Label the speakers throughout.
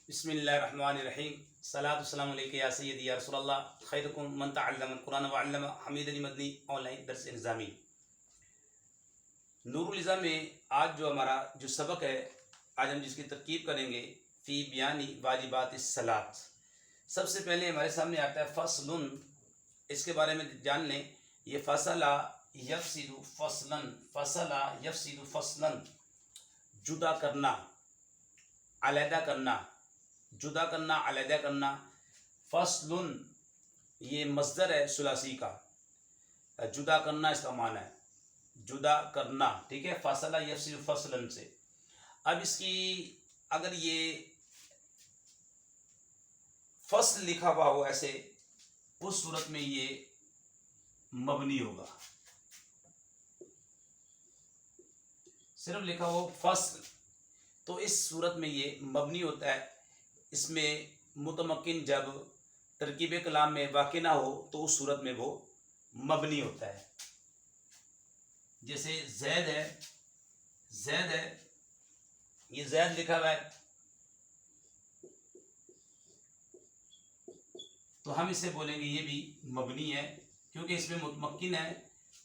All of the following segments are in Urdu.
Speaker 1: بسم اللہ الرحمن الرحیم صلاۃ السلام علیکم یا سیدی یا رسول اللہ خیرکم من تعلم القرآن وعلم حمید علی مدنی آن لائن درس نظامی نور الازا میں آج جو سبق ہے، آج ہم جس کی ترکیب کریں گے فی بیانی واجبات الصلاۃ۔ سب سے پہلے ہمارے سامنے آتا ہے فصل، اس کے بارے میں جان لیں۔ یہ فصلہ یفصل فصلاً، فصلہ یفصل فصلاً، جدا کرنا، علیحدہ کرنا، جدا کرنا، علیحدہ کرنا۔ فصل یہ مصدر ہے ثلاثی کا، جدا کرنا اس کا معنی ہے، جدا کرنا، ٹھیک ہے، فصلہ یفصل فصلاً سے۔ اب اس کی اگر یہ فصل لکھا ہوا ہو ایسے، اس صورت میں یہ مبنی ہوگا۔ صرف لکھا ہو فصل تو اس صورت میں یہ مبنی ہوتا ہے۔ اس میں متمکن جب ترکیب کلام میں واقع نہ ہو تو اس صورت میں وہ مبنی ہوتا ہے۔ جیسے زید ہے، زید ہے، یہ زید لکھا ہوا ہے تو ہم اسے بولیں گے یہ بھی مبنی ہے، کیونکہ اس میں متمکن ہے،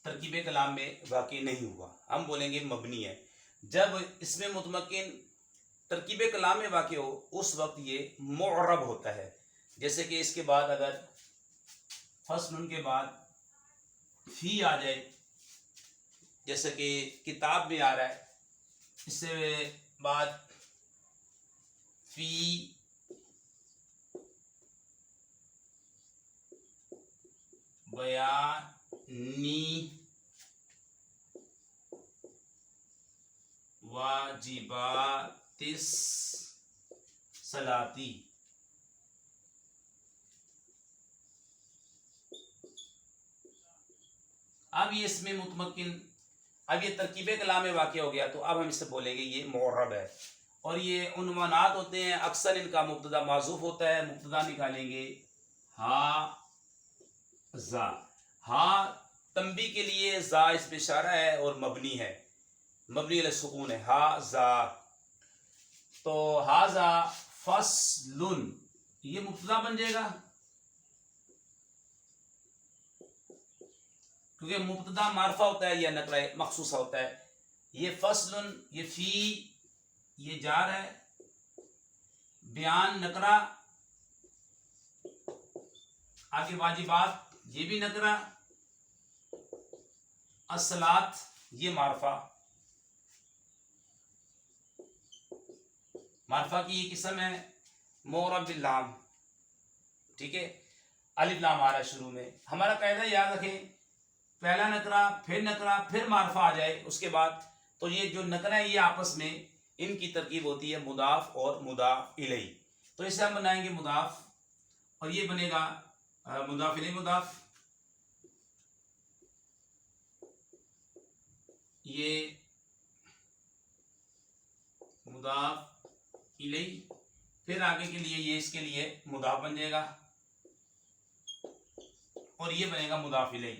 Speaker 1: ترکیب کلام میں واقع نہیں ہوا، ہم بولیں گے مبنی ہے۔ جب اس میں متمکن ترکیب کلام میں واقع ہو اس وقت یہ معرب ہوتا ہے۔ جیسے کہ اس کے بعد اگر فصل کے بعد فی آ جائے، جیسے کہ کتاب میں آ رہا ہے، اس سے بعد فی بیانی واجبات الصلاۃ۔ اب یہ اس میں متمکن، اب یہ ترکیب کلام میں واقع ہو گیا تو اب ہم اس سے بولیں گے یہ معرب ہے۔ اور یہ عنوانات ہوتے ہیں، اکثر ان کا مبتدا معذوف ہوتا ہے۔ مبتدا نکالیں گے ہا زا، ہا تنبیہ کے لیے، زا اس میں اشارہ ہے اور مبنی ہے، مبنی علی السکون ہے، ہا زا۔ تو ہاذا فصل یہ مبتدا بن جائے گا، کیونکہ مبتدا معرفہ ہوتا ہے یا نکرہ مخصوصہ ہوتا ہے۔ یہ فصل، یہ فی، یہ جار ہے، بیان نکرہ، آگے واجبات یہ بھی نکرہ، الصلاۃ یہ معرفہ۔ معرفہ کی یہ قسم ہے معرب باللام، ٹھیک ہے، الف لام آ رہا ہے شروع میں۔ ہمارا قاعدہ یاد رکھیں، پہلا نکرہ پھر نکرہ پھر معرفہ آ جائے اس کے بعد، تو یہ جو نکرہ ہے یہ آپس میں ان کی ترکیب ہوتی ہے مضاف اور مضاف الیہ۔ تو اسے ہم بنائیں گے مضاف، اور یہ بنے گا مضاف الیہ مضاف، یہ مضاف الیہ، پھر آگے کے لیے یہ اس کے لیے مضاف بن جائے گا، اور یہ بنے گا مضاف الیہ۔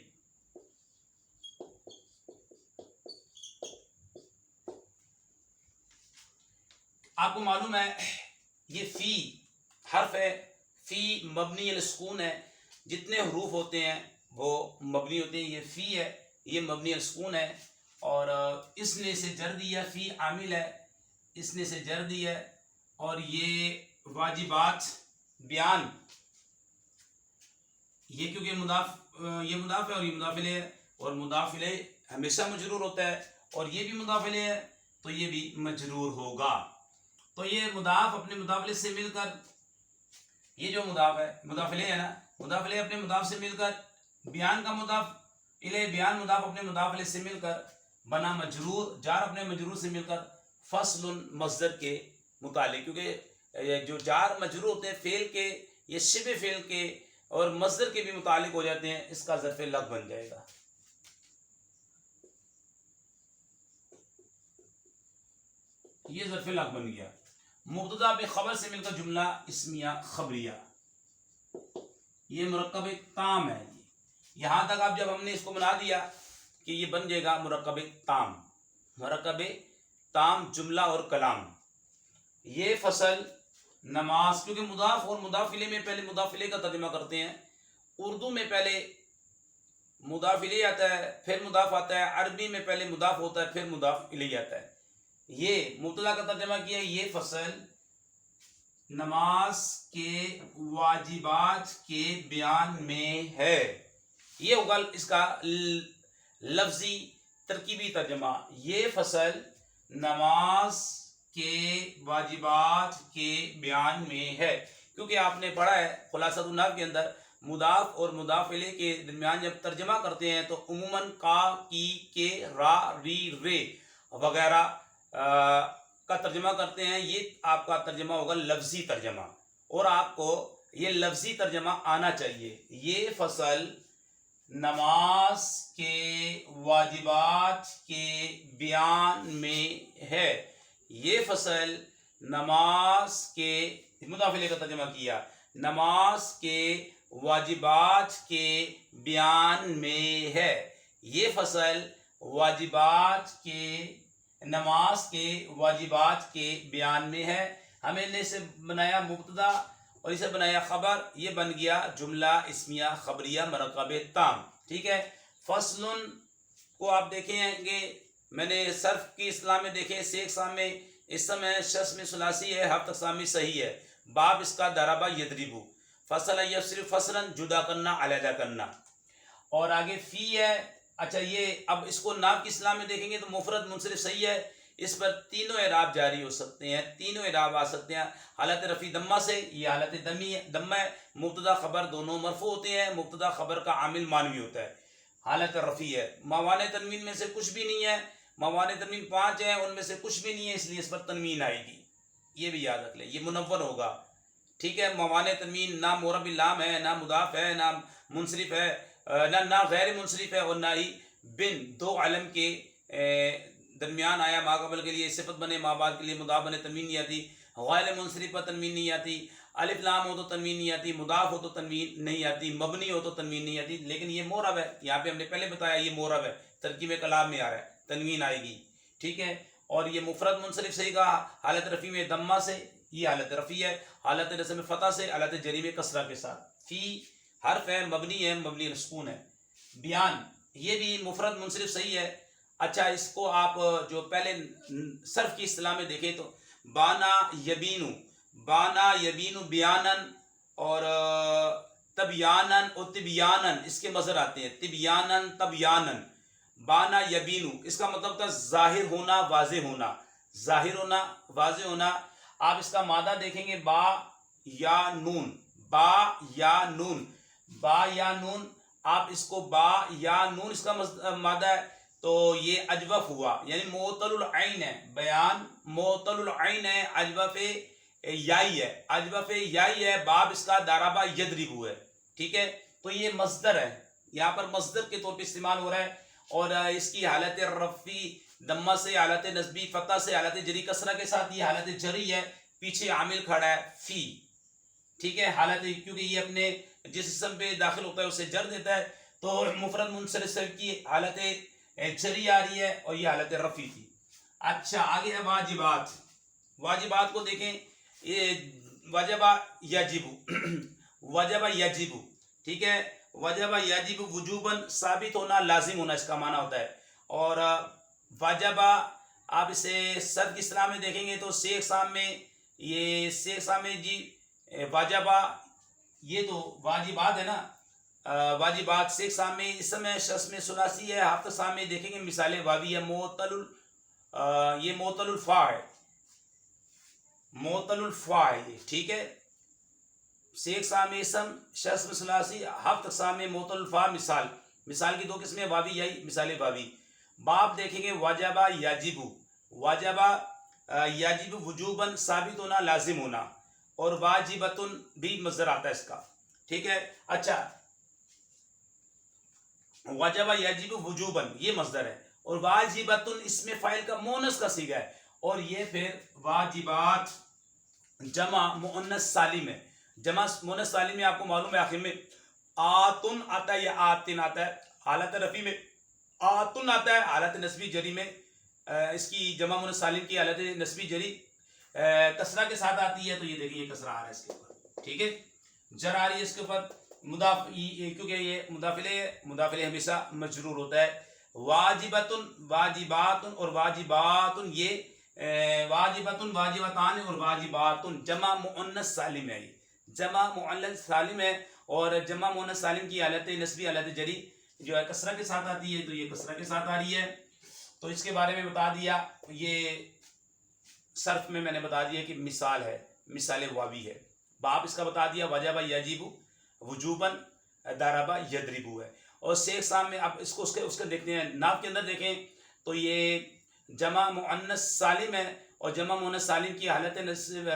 Speaker 1: آپ کو معلوم ہے یہ فی حرف ہے، فی مبنی علی السکون ہے، جتنے حروف ہوتے ہیں وہ مبنی ہوتے ہیں۔ یہ فی ہے، یہ مبنی علی السکون ہے، اور اس نے اسے جر دیا، فی عامل ہے، اس نے اسے جر دی ہے، اور یہ واجبات بیان، یہ کیونکہ یہ مضاف ہے اور یہ مضاف الیہ ہے، اور مضاف الیہ ہمیشہ مجرور ہوتا ہے، اور یہ بھی مضاف الیہ ہے تو یہ بھی مجرور ہوگا۔ تو یہ مضاف اپنے مضاف الیہ سے مل کر، یہ جو مضاف ہے مضاف الیہ ہے نا، مضاف الیہ اپنے مضاف سے مل کر، بیان کا مضاف الیہ، بیان مضاف اپنے مضاف الیہ سے مل کر بنا مجرور، جار اپنے مجرور سے مل کر فصل مصدر کے متعلق، کیونکہ جو جار مجرور ہوتے ہیں فعل کے، یہ شبہ فعل کے اور مصدر کے بھی متعلق ہو جاتے ہیں، اس کا ظرف لغو بن جائے گا۔ یہ ظرف لغو بن گیا۔ مبتدا بھی خبر سے مل کر جملہ اسمیہ خبریہ، یہ مرکب تام ہے۔ یہاں تک اب جب ہم نے اس کو بنا دیا کہ یہ بن جائے گا مرکب تام، مرکب تام جملہ اور کلام۔ یہ فصل نماز، کیونکہ مضاف اور مضاف الیہ میں پہلے مضاف الیہ کا ترجمہ کرتے ہیں. اردو میں پہلے مضاف الیہ آتا ہے پھر مضاف آتا ہے، عربی میں پہلے مضاف ہوتا ہے پھر مضاف الیہ آتا ہے. یہ مبتدا کا ترجمہ کیا ہے، یہ فصل نماز کے واجبات کے بیان میں ہے. یہ ہوگا اس کا لفظی ترکیبی ترجمہ. یہ فصل نماز کے واجبات کے بیان میں ہے. کیونکہ آپ نے پڑھا ہے خلاصۃ النحو کے اندر مضاف اور مضاف الیہ کے درمیان جب ترجمہ کرتے ہیں تو عموماً کا، کی، کے، را، ری، رے وغیرہ کا ترجمہ کرتے ہیں. یہ آپ کا ترجمہ ہوگا لفظی ترجمہ، اور آپ کو یہ لفظی ترجمہ آنا چاہیے. یہ فصل نماز کے واجبات کے بیان میں ہے. یہ فصل نماز کے، مضاف الیہ کا ترجمہ کیا، نماز کے واجبات کے بیان میں ہے. یہ فصل واجبات کے، نماز کے واجبات کے بیان میں ہے. ہمیں نے اسے بنایا مبتدا اور اسے بنایا خبر، یہ بن گیا جملہ اسمیہ خبریہ مرکب تام. ٹھیک ہے. فصل کو آپ دیکھیں گے، میں نے صرف کی اصطلاح میں دیکھیں، سے اقسام میں اسم ہے، شسم ثلاثی ہے، ہفت اقسام میں صحیح ہے. باب اس کا ضربہ یضربو، فصل یفصل فصلا جدا کرنا، علیحدہ کرنا. اور آگے فی ہے. اچھا یہ اب اس کو ناف کی اصطلاح میں دیکھیں گے تو مفرد منصرف صحیح ہے. اس پر تینوں اعراب جاری ہو سکتے ہیں، تینوں اعراب آ سکتے ہیں. حالت رفع دمہ سے، یہ حالت دمہ ہے. مبتدا خبر دونوں مرفوع ہوتے ہیں. مبتدا خبر کا عامل مانوی ہوتا ہے. حالت رفع ہے. موانع تنوین میں سے کچھ بھی نہیں ہے. موانع تنوین 5 ہیں، ان میں سے کچھ بھی نہیں ہے، اس لیے اس پر تنوین آئے گی. یہ بھی یاد رکھ لیں، یہ منور ہوگا. ٹھیک ہے. موانع تنوین نہ مورب لام ہے، نہ مضاف ہے، نہ منصرف ہے، نہ غیر منصرف ہے، اور نہ ہی بن دو علم کے درمیان آیا ما قبل کے لیے صفت بنے، ما بعد کے لیے مضاف بنے، تنوین نہیں آتی. غیر منصرف پر تنوین نہیں آتی. الف لام ہو تو تنوین نہیں آتی. مضاف ہو تو تنوین نہیں آتی. مبنی ہو تو تنوین نہیں آتی. لیکن یہ مورب ہے، یہاں پہ ہم نے پہلے بتایا یہ مورب ہے، ترکیب کلام میں آ رہا ہے، تنوین آئے گی. ٹھیک ہے. اور یہ مفرد منصرف صحیح کہا، حالت رفع میں دمہ سے، یہ حالت رفع ہے. حالت نصب میں فتح سے، حالت جری میں کسرہ کے ساتھ. فی حرف ہے، مبنی ہے، مبنی سکون ہے. بیان یہ بھی مفرد منصرف صحیح ہے. اچھا اس کو آپ جو پہلے صرف کی اصطلاح میں دیکھیں تو بانا یبینو، بانا یبینو بیانن اور تبیانن اور تبیانن اس کے مظہر آتے ہیں. تبیانن تبیانن. بانا یبینو اس کا مطلب تھا ظاہر ہونا، واضح ہونا، ظاہر ہونا، واضح ہونا. آپ اس کا مادہ دیکھیں گے با یا نون، با یا نون، با یا نون. آپ اس کو با یا نون اس کا مادہ ہے تو یہ اجوف ہوا، یعنی معطل العین ہے. بیان معطل العین ہے، اجوف یائی ہے، اجوف یائی ہے. باب اس کا ضربہ یضرب ہے. ٹھیک ہے. تو یہ مصدر ہے، یہاں پر مصدر کے طور پہ استعمال ہو رہا ہے. اور اس کی حالت رفعی دمہ سے، حالت نصبی فتح سے، حالت جری کسرہ کے ساتھ. یہ حالت جری ہے، پیچھے عامل کھڑا ہے فی. ٹھیک ہے. حالت کیونکہ یہ اپنے جس اسم پہ داخل ہوتا ہے اسے جر دیتا ہے، تو مفرد منصرف کی حالت جری آ رہی ہے اور یہ حالت رفعی تھی. اچھا آگے ہے واجبات. واجبات کو دیکھیں، یہ وجب یجب، وجب یجب. ٹھیک ہے. وجب یجب وجوباً، ثابت ہونا، لازم ہونا اس کا معنی ہوتا ہے. اور وجب آپ اسے صرف کی اصطلاح میں دیکھیں گے تو سے اقسام میں، یہ سے اقسام میں جی واجبہ، یہ تو واجبات ہے نا. واجبات سے اقسام میں اسم ہے، شسم ثلاثی ہے، ہفت اقسام میں دیکھیں گے مثالیں واوی ہے. معطل یہ معطل الفا ہے، معطل الفا ہے یہ. ٹھیک ہے. سے اقسام میں اسم، شسم ثلاثی، ہفت اقسام میں معطل الفا. مثال، مثال کی 2 قسمیں واوی یائی، مثالیں واوی. باب دیکھیں گے واجبہ یجب، واجبہ یجب وجوباً، ثابت ہونا، لازم ہونا. اور واجبتن بھی مصدر آتا ہے اس کا. ٹھیک ہے. اچھا وجب یجب وجوباً یہ مصدر ہے، اور واجبتن اس میں فاعل کا مؤنث کا صیغہ ہے. اور یہ پھر واجبات جمع مؤنث سالم ہے. جمع مؤنث سالم میں آپ کو معلوم ہے آخر میں آتن آتا ہے یا آتن آتا ہے. حالت رفع میں آتن آتا ہے، حالت نسبی جری میں اس کی جمع مؤنث سالم کی حالت نسبی جری کسرہ کے ساتھ آتی ہے تو یہ دیکھیں یہ کسرہ آ رہا ہے اس کے اوپر، ٹھیک ہے، جر آ رہی ہے اس کے اوپر، کیونکہ یہ مضاف الیہ ہمیشہ مجرور ہوتا ہے. واجبتن، واجباتن اور واجباتن، یہ واجبتن، واجبتان اور واجباتن جمع مؤنث سالم ہے، یہ جمع مؤنث سالم ہے، اور جمع مؤنث سالم کی حالت نسبی حالت جری جو ہے کسرہ کے ساتھ آتی ہے، تو یہ کسرہ کے ساتھ آ رہی ہے. تو اس کے بارے میں بتا دیا، یہ صرف میں نے بتا دیا کہ مثال ہے، مثال واوی ہے. باب اس کا بتا دیا وجب یجب وجوباً ضرب یضرب ہے. اور شیخ صاحب میں اب اس کو اس کے دیکھتے ہیں، ناف کے اندر دیکھیں تو یہ جمع مؤنث سالم ہے، اور جمع مؤنث سالم کی حالت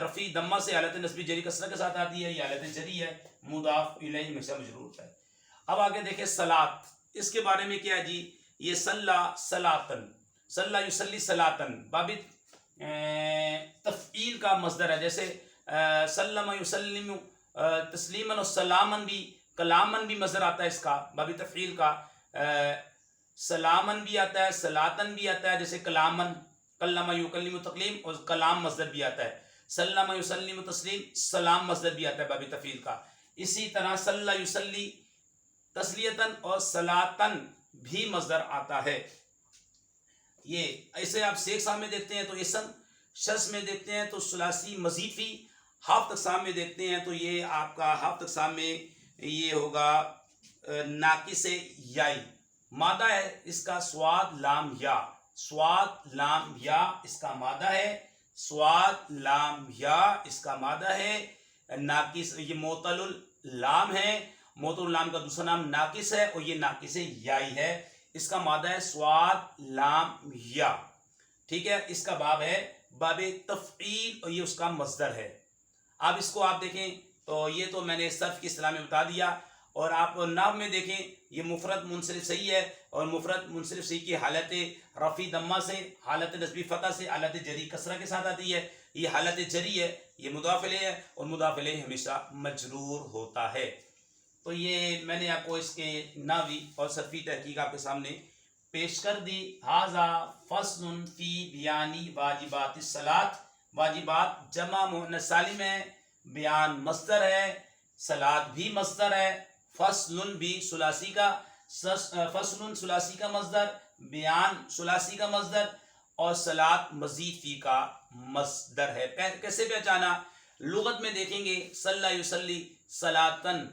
Speaker 1: رفع دمہ سے حالت نسبی جری کسرہ کے ساتھ آتی ہے، یہ حالت جری ہے، مضاف الیہ ہمیشہ مجرور ہوتا ہے. اب آگے دیکھیں صلاۃ، اس کے بارے میں کیا ہے جی، یہ صلی صلاۃن، صلی یصلی صلاۃن باب تفعیل کا مصدر ہے، جیسے سلم یسلم تسلیما اور سلامن بھی، کلامن بھی مصدر آتا ہے اس کا باب تفعیل کا، سلامن بھی آتا ہے، صلاۃن بھی آتا ہے، جیسے کلامن، کلم یکلم تکلیم، اور کلام مصدر بھی آتا ہے، سلم یسلم تسلیم، سلام مصدر بھی آتا ہے باب تفعیل کا. اسی طرح صلی یصلی تسلیتن اور صلاۃن بھی مصدر آتا ہے. یہ ایسے آپ شیخ صاحب میں دیکھتے ہیں تو اسم، شخص میں دیکھتے ہیں تو ثلاثی مزید فی، ہافت اقسام میں دیکھتے ہیں تو یہ آپ کا ہافت اقسام میں یہ ہوگا ناقص یائی، مادہ ہے اس کا سواد لام یا، سواد لام یا اس کا مادہ ہے، سواد لام یا اس کا مادہ ہے، ناقص، یہ معطل اللام ہے، معطل اللام کا دوسرا نام ناقص ہے، اور یہ ناقص یائی ہے، اس کا مادہ ہے سواد لام یا، ٹھیک ہے. اس کا باب ہے باب تفعیل، اور یہ اس کا مصدر ہے. اب اس کو آپ دیکھیں تو یہ تو میں نے صرف کی اصطلاح میں بتا دیا، اور آپ نحو میں دیکھیں یہ مفرد منصرف صحیح ہے، اور مفرد منصرف صحیح کی حالت رفع دمہ سے، حالت نسبی فتح سے، حالت جری کسرہ کے ساتھ آتی ہے. یہ حالت جری ہے، یہ مضاف الیہ ہے، اور مضاف الیہ ہمیشہ مجرور ہوتا ہے. تو یہ میں نے آپ کو اس کے نحوی اور صرفی تحقیق آپ کے سامنے پیش کر دی. ھذا فصل فی بیان واجبات الصلاۃ، واجبات جمع مؤنث سالم ہے، بیان مصدر ہے، صلاۃ بھی مصدر ہے، فصل بھی ثلاثی کا، فصل ثلاثی کا مصدر، بیان ثلاثی کا مصدر، اور صلاۃ مزید فی کا مصدر ہے. کیسے پہچانا؟ لغت میں دیکھیں گے صلی یصلی صلاۃن،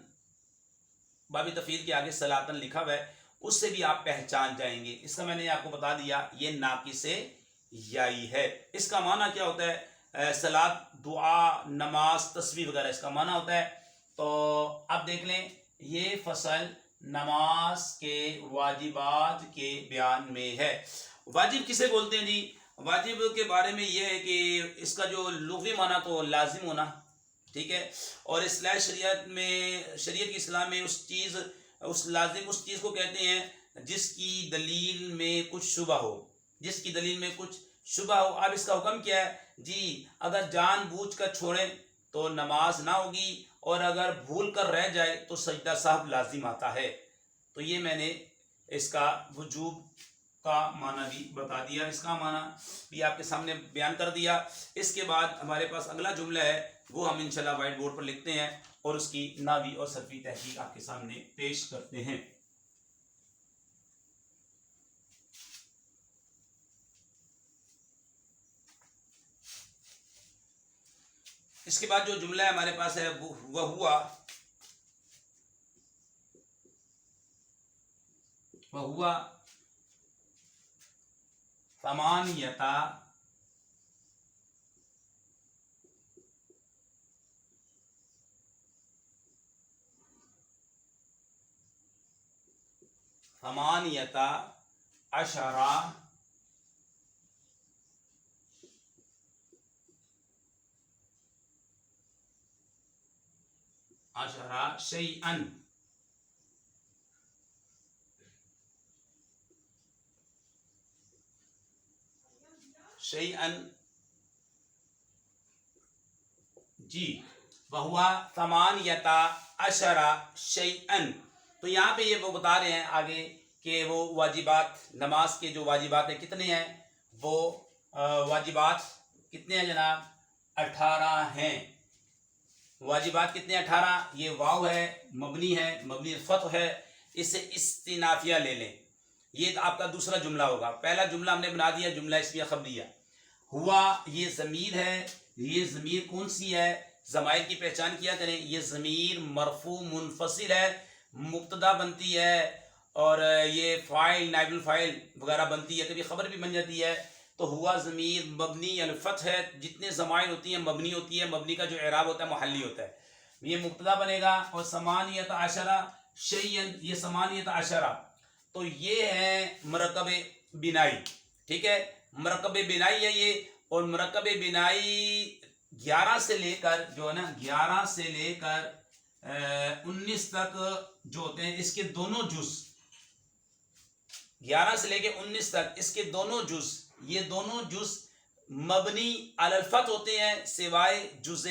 Speaker 1: باب تفعیل کے آگے صلاۃن لکھا ہوا ہے، اس سے بھی آپ پہچان جائیں گے. اس کا میں نے آپ کو بتا دیا یہ ناقص یائی ہے. اس کا معنی کیا ہوتا ہے؟ صلاۃ، دعا، نماز، تسبیح وغیرہ اس کا معنی ہوتا ہے. تو اب دیکھ لیں یہ فصل نماز کے واجبات کے بیان میں ہے. واجب کسے بولتے ہیں جی؟ واجب کے بارے میں یہ ہے کہ اس کا جو لغوی معنی تو لازم ہونا، ٹھیک ہے، اور اصلاح شریعت میں، شریعت کی اصلاح میں اس چیز، اس لازم اس چیز کو کہتے ہیں جس کی دلیل میں کچھ شبہ ہو، جس کی دلیل میں کچھ شبہ ہو. اب اس کا حکم کیا ہے جی؟ اگر جان بوجھ کر چھوڑیں تو نماز نہ ہوگی، اور اگر بھول کر رہ جائے تو سجدہ صاحب لازم آتا ہے. تو یہ میں نے اس کا وجوب کا معنی بھی بتا دیا، اس کا معنی بھی آپ کے سامنے بیان کر دیا. اس کے بعد ہمارے پاس اگلا جملہ ہے، وہ ہم انشاءاللہ وائٹ بورڈ پر لکھتے ہیں اور اس کی نحوی اور صرفی تحقیق آپ کے سامنے پیش کرتے ہیں. اس کے بعد جو جملہ ہمارے پاس ہے وہ ہوا ثمانیتا عشرہ شیئن، جی، وہوا ثمانیتا عشرہ شیئن. تو یہاں پہ یہ وہ بتا رہے ہیں آگے کہ وہ واجبات، نماز کے جو واجبات ہیں کتنے ہیں، وہ واجبات کتنے ہیں جناب؟ 18 ہیں. واجبات کتنے 18. یہ واو ہے, مبنی ہے, مبنی فتح ہے, اسے استنافیہ لے لیں. یہ آپ کا دوسرا جملہ ہوگا. پہلا جملہ ہم نے بنا دیا جملہ اسمیہ خبریہ. ہوا یہ ضمیر ہے. یہ ضمیر کون سی ہے؟ ضمائر کی پہچان کیا کریں. یہ ضمیر مرفوع منفصل ہے, مبتدا بنتی ہے, اور یہ فاعل نائب الفاعل وغیرہ بنتی ہے, کبھی خبر بھی بن جاتی ہے. تو ہوا ضمیر مبنی الفتح ہے. جتنے ضمائر ہوتی ہیں مبنی ہوتی ہے. مبنی کا جو اعراب ہوتا ہے محلی ہوتا ہے. یہ مبتدا بنے گا. اور ثمانیۃ عشرہ شیئن, یہ ثمانیۃ عشرہ تو یہ ہے مرکب بنائی. ٹھیک ہے, مرکب بنائی ہے یہ. اور مرکب بنائی 11 سے لے کر جو ہے نا 11 سے لے کر 19 تک جو ہوتے ہیں اس کے دونوں جز, 11 سے لے کے 19 تک اس کے دونوں جز, یہ دونوں جز مبنی علی الفتح ہوتے ہیں سوائے جز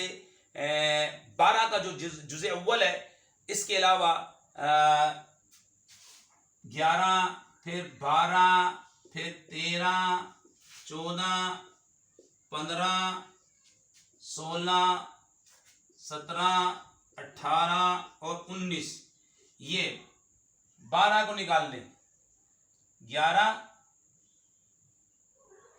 Speaker 1: 12 کا جو جز اول ہے. اس کے علاوہ 11 پھر 12 پھر 13 14 15 16 17 18 اور 19, یہ 12 کو نکال دیں. 11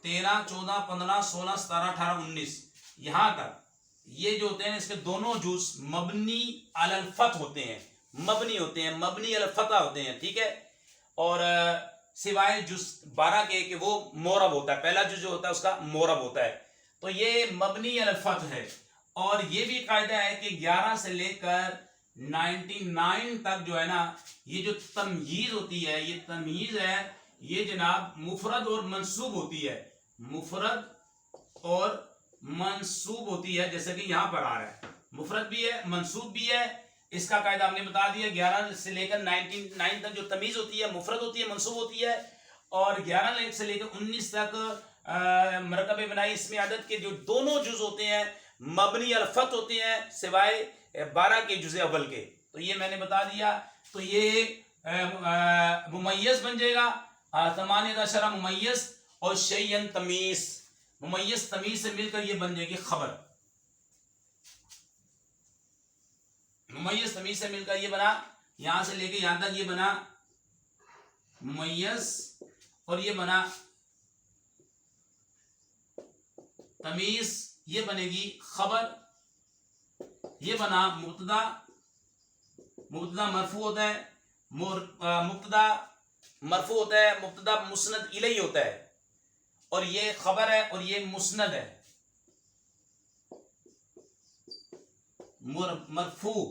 Speaker 1: 13 14 15 16 17 18 19 یہاں تک یہ جو ہوتے ہیں اس کے دونوں جز مبنی علی الفتح ہوتے ہیں, مبنی ہوتے ہیں, مبنی علی الفتح ہوتے ہیں. ٹھیک ہے, اور سوائے جز 12 کے کہ وہ مورب ہوتا ہے. پہلا جز جو ہوتا ہے اس کا مورب ہوتا ہے. تو یہ مبنی علی الفتح ہے. اور یہ بھی قاعدہ ہے کہ 11 سے لے کر 99 تک جو ہے نا یہ جو تمییز ہوتی ہے, یہ تمییز ہے, یہ جناب مفرد اور منصوب ہوتی ہے. مفرد اور منصوب ہوتی ہے, جیسے کہ یہاں پر آ رہا ہے. مفرد بھی ہے, منصوب بھی ہے. اس کا قاعدہ ہم نے بتا دیا. 11 سے لے کر 99 تک جو تمیز ہوتی ہے مفرد ہوتی ہے, منصوب ہوتی ہے. اور 11 سے لے کر 19 تک مرکب بنائی اسم عدد کے جو دونوں جز ہوتے ہیں مبنی الفتح ہوتے ہیں سوائے 12 کے جز اول کے. تو یہ میں نے بتا دیا. تو یہ ممیز بن جائے گا. ثمانیۃ عشرہ ممیز اور شیئن تمیز. ممیز تمیز سے مل کر یہ بن جائے گی خبر. ممیز تمیز سے مل کر یہ بنا, یہاں سے لے کے یہاں تک یہ بنا ممیز, اور یہ بنا تمیز, یہ بنے گی خبر. یہ بنا مبتدا. مبتدا مرفوع ہوتا ہے, مبتدا مرفوع ہوتا ہے, مبتدا مسند الیہ ہوتا ہے, اور یہ خبر ہے اور یہ مسند ہے. مرفوع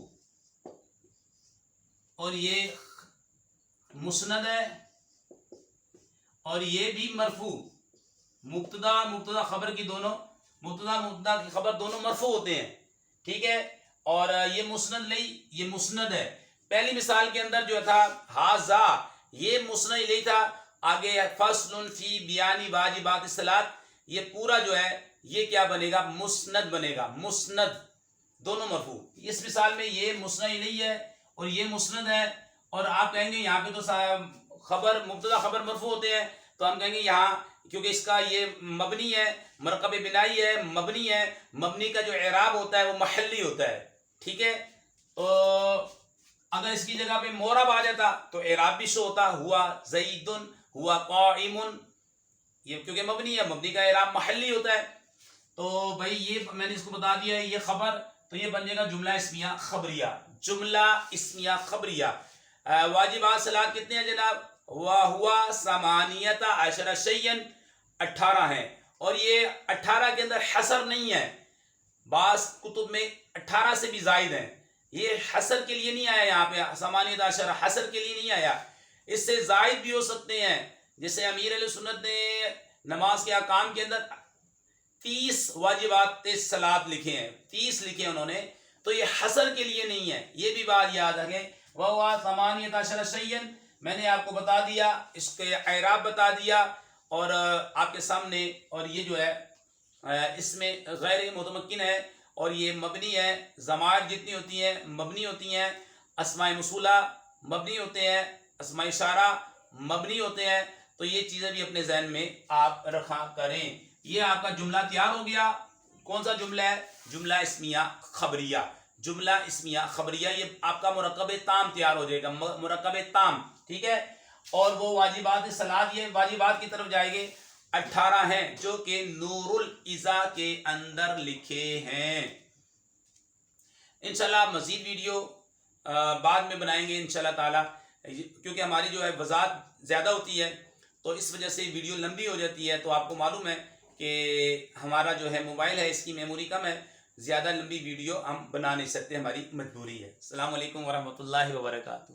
Speaker 1: اور یہ مسند ہے, اور یہ بھی مرفوع. مبتدا خبر کی دونوں, مبتدا کی خبر دونوں مرفوع ہوتے ہیں. ٹھیک ہے, اور یہ مسند لئی, یہ مسند ہے. پہلی مثال کے اندر جو تھا ہاذا, یہ مسند الیہ تھا. آگے فصل فی بیان واجبات الصلاۃ, یہ پورا جو ہے یہ کیا بنے گا؟ مسند بنے گا. مسند دونوں مرفوع. اس مثال میں یہ مسند الیہ ہے اور یہ مسند ہے. اور آپ کہیں گے یہاں پہ تو خبر مبتدا خبر مرفوع ہوتے ہیں, تو ہم کہیں گے یہاں کیونکہ اس کا یہ مبنی ہے, مرکب بنائی ہے, مبنی ہے, مبنی کا جو اعراب ہوتا ہے وہ محلی ہوتا ہے. ٹھیک ہے, تو اگر اس کی جگہ پہ مورب آ جاتا تو اعراب بھی شو ہوتا, ہوا زیدن, ہوا قائم. یہ کیونکہ مبنی ہے, مبنی کا اعراب محلی ہوتا ہے. تو بھائی یہ میں نے اس کو بتا دیا ہے, یہ خبر, تو یہ بن جائے گا جملہ اسمیہ خبریہ. جملہ اسمیہ خبریہ. واجبات صلاۃ کتنے ہیں جناب؟ ہوا ثمانیۃ عشرہ شیئن, 18 ہیں. اور یہ 18 کے اندر حصر نہیں ہے. بعض کتب میں 18 سے بھی زائد ہیں. یہ حصر کے لیے نہیں آیا, یہاں پہ ثمانیۃ عشرہ حصر کے لیے نہیں آیا. اس سے زائد بھی ہو سکتے ہیں. جیسے امیر علیہ سنت نے نماز کے احکام کے اندر 30 واجبات صلاۃ لکھے ہیں, 30 لکھے انہوں نے. تو یہ حصر کے لیے نہیں ہے, یہ بھی بات یاد رکھیں. وہ ثمانیۃ عشرہ شیئن میں نے آپ کو بتا دیا, اس کے اعراب بتا دیا, اور آپ کے سامنے. اور یہ جو ہے اس میں غیر متمکن ہے, اور یہ مبنی ہے. ضمائر جتنی ہوتی ہیں مبنی ہوتی ہیں. اسماء موصولہ مبنی ہوتے ہیں, اسماء اشارہ مبنی ہوتے ہیں. تو یہ چیزیں بھی اپنے ذہن میں آپ رکھا کریں. یہ آپ کا جملہ تیار ہو گیا. کون سا جملہ ہے؟ جملہ اسمیہ خبریہ. جملہ اسمیہ خبریہ یہ آپ کا مرکب تام تیار ہو جائے گا, مرکب تام, ٹھیک ہے. اور وہ واجبات صلاۃ, یہ واجبات کی طرف جائے گے, 18 ہیں جو کہ نور الازا کے اندر لکھے ہیں. انشاءاللہ مزید ویڈیو بعد میں بنائیں گے انشاءاللہ تعالی, کیونکہ ہماری جو ہے وضاحت زیادہ ہوتی ہے تو اس وجہ سے ویڈیو لمبی ہو جاتی ہے. تو آپ کو معلوم ہے کہ ہمارا جو ہے موبائل ہے اس کی میموری کم ہے, زیادہ لمبی ویڈیو ہم بنا نہیں سکتے, ہماری مجبوری ہے. السلام علیکم ورحمۃ اللہ وبرکاتہ.